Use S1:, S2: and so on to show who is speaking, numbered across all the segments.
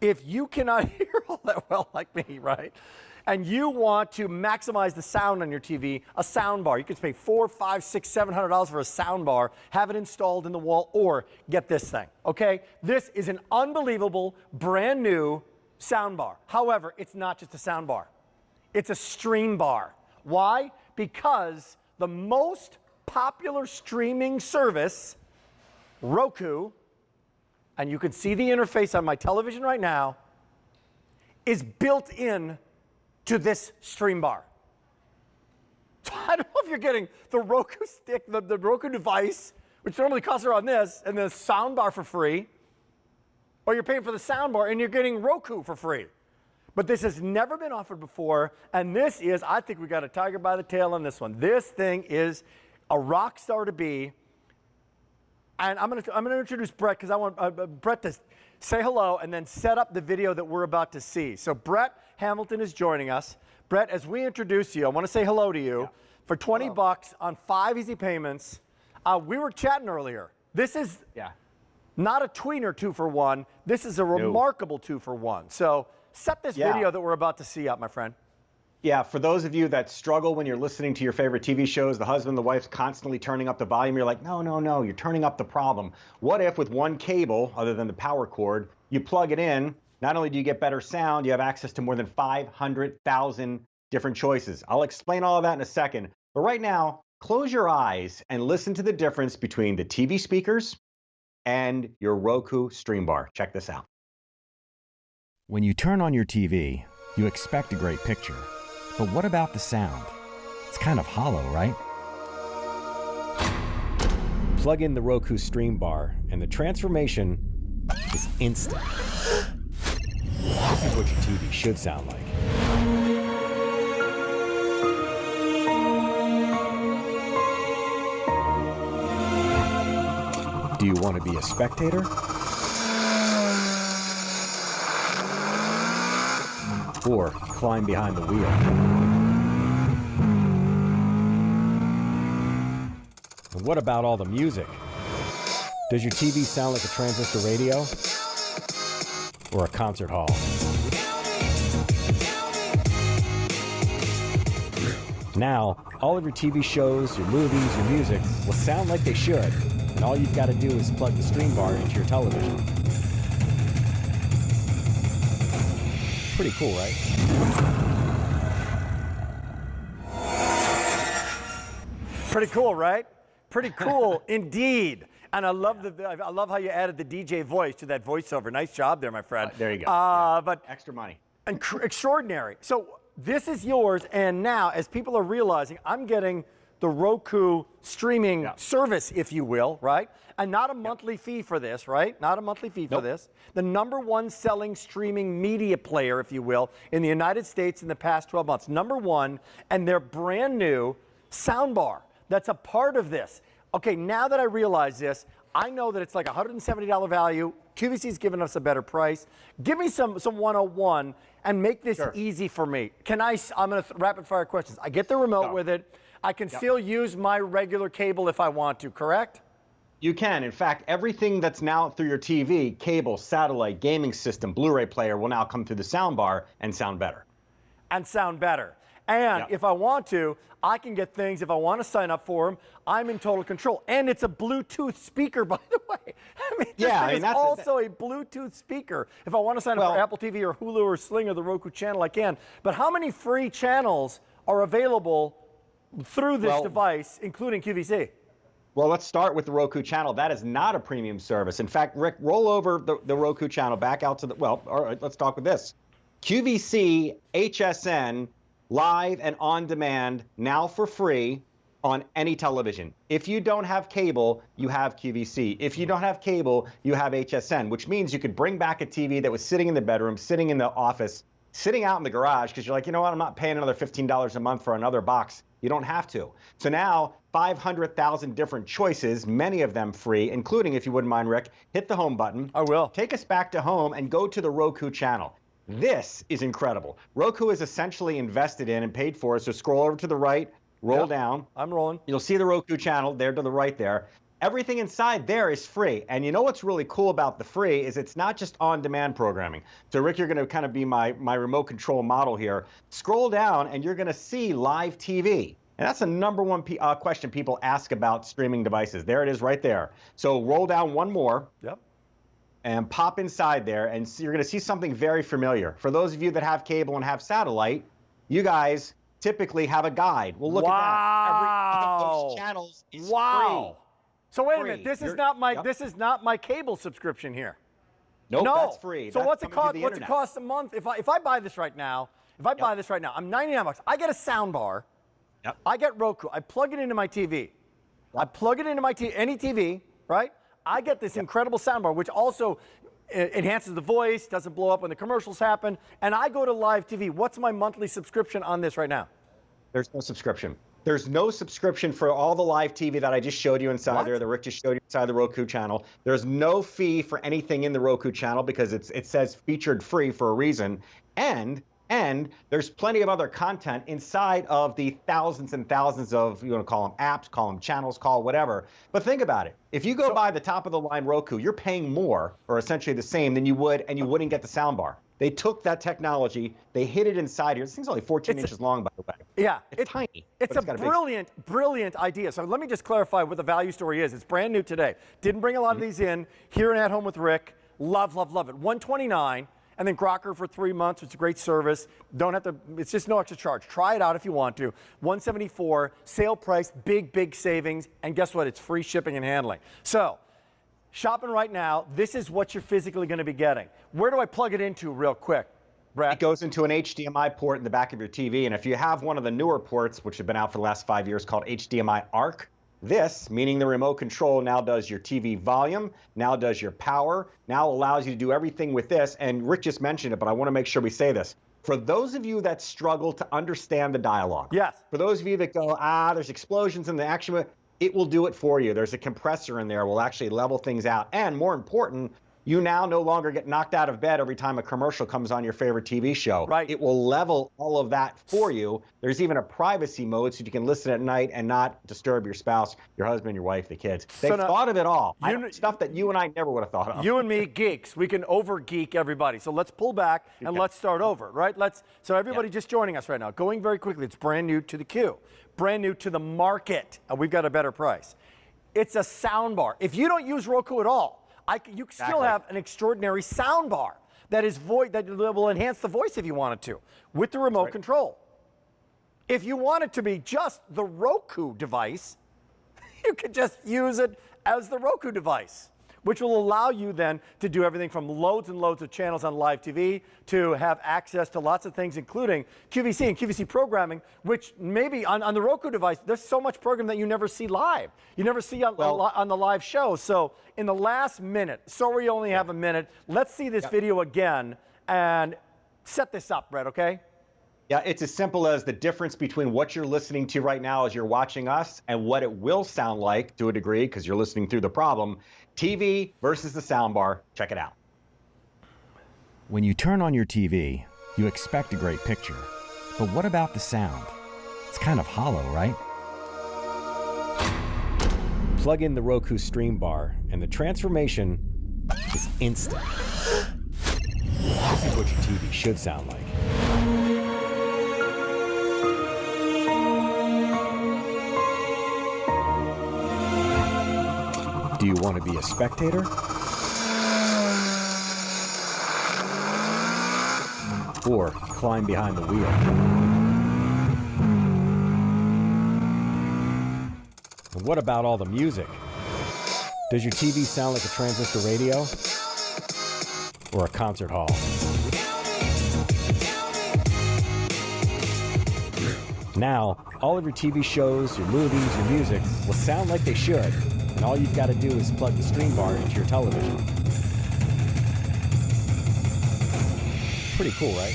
S1: If you cannot hear all that well like me, right, and you want to maximize the sound on your TV, a sound bar. You can pay $400, $500, $600, $700 for a sound bar, have it installed in the wall, or get this thing, okay? This is an unbelievable, brand new sound bar. However, it's not just a sound bar. It's a stream bar. Why? Because the most popular streaming service, Roku, and you can see the interface on my television right now, is built in to this stream bar. So I don't know if you're getting the Roku stick, the Roku device, which normally costs around this, and the sound bar for free, or you're paying for the sound bar and you're getting Roku for free. But this has never been offered before, and this is, I think we got a tiger by the tail on this one. This thing is a rock star to be. And I'm gonna introduce Brett because I want Brett to say hello and then set up the video that we're about to see. So Brett Hamilton is joining us. Brett, as we introduce you, I want to say hello to you for 20 bucks on 5 easy payments. We were chatting earlier. This is not a tweener 2-for-1. This is a remarkable 2-for-1. So set this video that we're about to see up, my friend.
S2: Yeah, for those of you that struggle when you're listening to your favorite TV shows, the husband, the wife's constantly turning up the volume, you're like, no, you're turning up the problem. What if with one cable, other than the power cord, you plug it in, not only do you get better sound, you have access to more than 500,000 different choices. I'll explain all of that in a second. But right now, close your eyes and listen to the difference between the TV speakers and your Roku Streambar. Check this out.
S3: When you turn on your TV, you expect a great picture. But what about the sound? It's kind of hollow, right? Plug in the Roku Streambar, and the transformation is instant. This is what your TV should sound like. Do you want to be a spectator? Or climb behind the wheel? And what about all the music? Does your TV sound like a transistor radio? Or a concert hall? Now, all of your TV shows, your movies, your music will sound like they should. And all you've got to do is plug the Streambar into your television. Pretty cool, right?
S1: Pretty cool, right? Pretty cool indeed. And I love how you added the DJ voice to that voiceover. Nice job there, my friend.
S2: There you go.
S1: But
S2: extra money.
S1: Extraordinary. So this is yours, and now as people are realizing, I'm getting the Roku streaming service, if you will, right? And not a monthly fee for this, right? Not a monthly fee for this. The #1 selling streaming media player, if you will, in the United States in the past 12 months. #1, and their brand new soundbar that's a part of this. Okay, now that I realize this, I know that it's like $170 value. QVC's given us a better price. Give me some 101 and make this easy for me. I'm going to rapid fire questions. I get the remote with it. I can still use my regular cable if I want to, correct?
S2: You can. In fact, everything that's now through your TV, cable, satellite, gaming system, Blu-ray player will now come through the soundbar and sound better.
S1: And sound better. And if I want to, I can get things, if I want to sign up for them, I'm in total control. And it's a Bluetooth speaker, by the way. I mean, it's also a Bluetooth speaker. If I want to sign up for Apple TV or Hulu or Sling or the Roku channel, I can. But how many free channels are available through this device, including QVC?
S2: Well, let's start with the Roku channel. That is not a premium service. In fact, Rick, roll over the Roku channel back out to the, all right, let's talk with this. QVC, HSN, live and on demand, now for free on any television. If you don't have cable, you have QVC. If you don't have cable, you have HSN, which means you could bring back a TV that was sitting in the bedroom, sitting in the office, sitting out in the garage, because you're like, you know what, I'm not paying another $15 a month for another box. You don't have to. So now, 500,000 different choices, many of them free, including, if you wouldn't mind, Rick, hit the home button.
S1: I will.
S2: Take us back to home and go to the Roku channel. This is incredible. Roku is essentially invested in and paid for, so scroll over to the right, roll down.
S1: I'm rolling.
S2: You'll see the Roku channel there to the right there. everything inside there is free. And you know what's really cool about the free is it's not just on-demand programming. So Rick, you're going to kind of be my remote control model here. Scroll down and you're going to see live TV. And that's the #1 question people ask about streaming devices. There it is right there. So roll down one more.
S1: Yep.
S2: And pop inside there, and you're going to see something very familiar. For those of you that have cable and have satellite, you guys typically have a guide. Well, look at that. Every one of those channels is free.
S1: So wait a minute. This is not my this is not my cable subscription here.
S2: Nope,
S1: no,
S2: that's free.
S1: So
S2: that's
S1: what's it cost? What's it cost a month? If I buy this right now, I'm $99. I get a soundbar.
S2: Yep.
S1: I get Roku. I plug it into my TV. Yep. I plug it into my any TV, right? I get this incredible soundbar, which also enhances the voice, doesn't blow up when the commercials happen, and I go to live TV. What's my monthly subscription on this right now?
S2: There's no subscription. There's no subscription for all the live TV that I just showed you inside there, that Rick just showed you inside the Roku channel. There's no fee for anything in the Roku channel because it says featured free for a reason. And there's plenty of other content inside of the thousands and thousands of, you want to call them apps, call them channels, call whatever. But think about it. If you go buy the top of the line Roku, you're paying more, or essentially the same, than you would, and you wouldn't get the soundbar. They took that technology, they hid it inside here. This thing's only 14 inches long, by the way.
S1: Yeah.
S2: It's tiny.
S1: It's a brilliant idea. So let me just clarify what the value story is. It's brand new today. Didn't bring a lot of these in. Here and At Home with Rick. Love, love, love it. $129. And then Grokr for 3 months. It's a great service. Don't have to, it's just no extra charge. Try it out if you want to. $174, sale price, big savings. And guess what? It's free shipping and handling. So, shopping right now, this is what you're physically going to be getting. Where do I plug it into real quick, Brad?
S2: It goes into an HDMI port in the back of your TV. And if you have one of the newer ports, which have been out for the last 5 years, called HDMI ARC, this, meaning the remote control, now does your TV volume, now does your power, now allows you to do everything with this. And Rick just mentioned it, but I want to make sure we say this. For those of you that struggle to understand the dialogue,
S1: yes.
S2: For those of you that go, there's explosions in the action, it will do it for you. There's a compressor in there. We'll actually level things out. And more important, you now no longer get knocked out of bed every time a commercial comes on your favorite TV show.
S1: Right.
S2: It will level all of that for you. There's even a privacy mode so you can listen at night and not disturb your spouse, your husband, your wife, the kids. They've thought of it all. Stuff that you and I never would have thought of.
S1: You and me, geeks, we can over-geek everybody. So let's pull back and let's start over, right? So everybody just joining us right now, going very quickly. It's brand new to the queue, brand new to the market. We've got a better price. It's a soundbar. If you don't use Roku at all, you still have an extraordinary soundbar that will enhance the voice if you wanted to with the remote control. If you want it to be just the Roku device, you could just use it as the Roku device, which will allow you then to do everything from loads and loads of channels on live TV to have access to lots of things, including QVC and QVC programming, which maybe on the Roku device, there's so much program that you never see live. You never see on the live show. So in the last minute, we only have a minute, let's see this video again and set this up, Brett, okay?
S2: Yeah, it's as simple as the difference between what you're listening to right now as you're watching us and what it will sound like to a degree because you're listening through the problem. TV versus the soundbar. Check it out.
S3: When you turn on your TV, you expect a great picture. But what about the sound? It's kind of hollow, right? Plug in the Roku Streambar, and the transformation is instant. This is what your TV should sound like. Do you want to be a spectator? Or climb behind the wheel? And what about all the music? Does your TV sound like a transistor radio? Or a concert hall? Now, all of your TV shows, your movies, your music will sound like they should. And all you've got to do is plug the Streambar into your television. Pretty cool, right?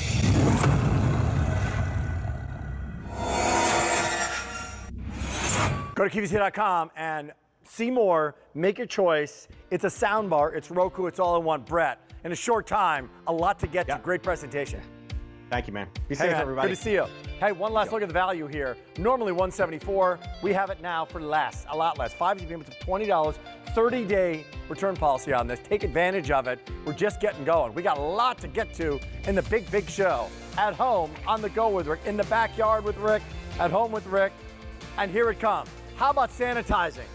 S1: Go to QVC.com and see more. Make your choice. It's a soundbar. It's Roku. It's all in one. Brett, in a short time, a lot to get to. Great presentation.
S2: Thank you, man. Be
S1: Hey,
S2: safe,
S1: man,
S2: everybody.
S1: good to see you. Hey, one last look at the value here. Normally $174. We have it now for less, a lot less. 5 easy payments of $20, 30-day return policy on this. Take advantage of it. We're just getting going. We got a lot to get to in the big, big show. At home, on the go with Rick, in the backyard with Rick, at home with Rick, and here it comes. How about sanitizing?